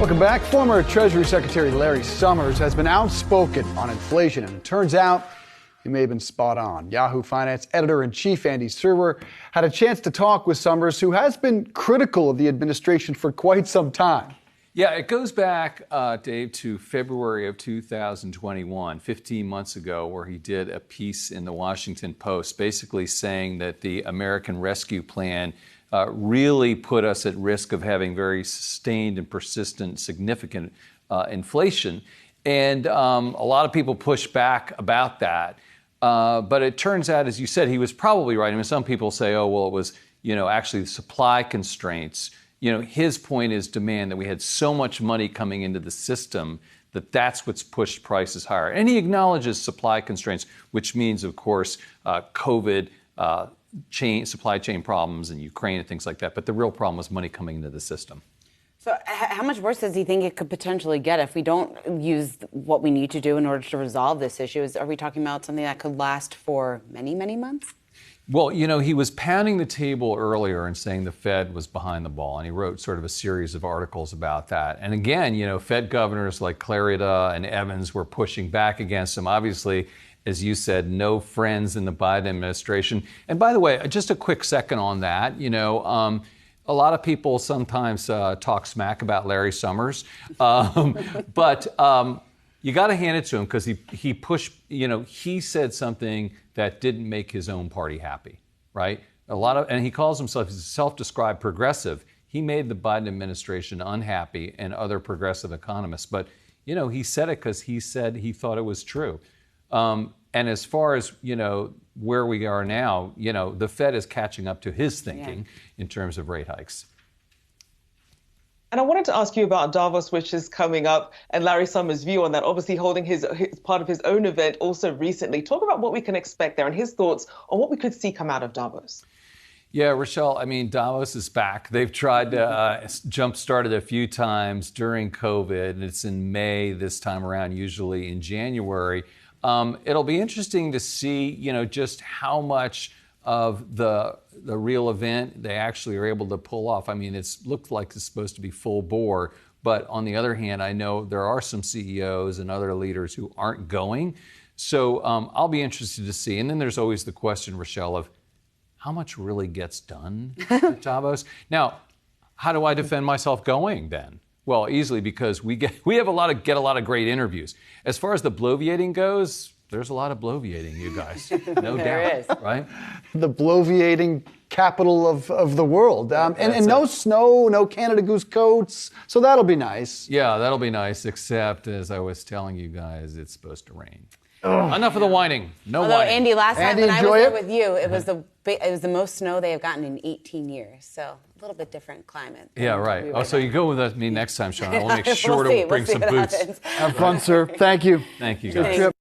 Welcome back. Former Treasury Secretary Larry Summers has been outspoken on inflation, and it turns out he may have been spot on. Yahoo Finance Editor-in-Chief Andy Serwer had a chance to talk with Summers, who has been critical of the administration for quite some time. Yeah, it goes back, Dave, to February of 2021, 15 months ago, where he did a piece in the Washington Post basically saying that the American Rescue Plan really put us at risk of having very sustained and persistent, significant inflation. And a lot of people push back about that. But it turns out, as you said, he was probably right. I mean, some people say, oh, well, it was, actually the supply constraints. His point is demand, that we had so much money coming into the system that that's what's pushed prices higher. And he acknowledges supply constraints, which means, of course, COVID, supply chain problems in Ukraine and things like that. But the real problem was money coming into the system. So how much worse does he think it could potentially get if we don't use what we need to do in order to resolve this issue? Are we talking about something that could last for many, many months? Well, he was pounding the table earlier and saying the Fed was behind the ball, and he wrote sort of a series of articles about that. And again, Fed governors like Clarida and Evans were pushing back against him. Obviously, as you said, no friends in the Biden administration. And by the way, just a quick second on that, a lot of people sometimes talk smack about Larry Summers, but you got to hand it to him because he pushed, he said something that didn't make his own party happy, right? And he calls himself, he's a self-described progressive. He made the Biden administration unhappy and other progressive economists. But, he said it because he said he thought it was true. And as far as, where we are now, the Fed is catching up to his thinking in terms of rate hikes. And I wanted to ask you about Davos, which is coming up, and Larry Summers' view on that, obviously holding his part of his own event also recently. Talk about what we can expect there and his thoughts on what we could see come out of Davos. Yeah, Rochelle, Davos is back. They've tried to jump-start it a few times during COVID, and it's in May this time around, usually in January. It'll be interesting to see, just how much of the real event they actually are able to pull off. It's looked like it's supposed to be full bore, but on the other hand, I know there are some CEOs and other leaders who aren't going. So I'll be interested to see. And then there's always the question, Rochelle, of how much really gets done at Davos? Now, how do I defend myself going then? Well, easily, because we get a lot of great interviews. As far as the bloviating goes, there's a lot of bloviating, you guys. No doubt, is. Right? The bloviating capital of the world. And no snow, no Canada Goose coats, so that'll be nice. Yeah, that'll be nice, except, as I was telling you guys, it's supposed to rain. Enough of the whining. No Although, whining. Andy, last time when I was enjoy there it? with you, it was the most snow they have gotten in 18 years. So a little bit different climate. Yeah, right. Oh, so you go with me next time, Sean. I'll make sure We'll see. to bring We'll see some what boots. happens. Have fun, sir. Thank you. Thank you, Good guys. trip.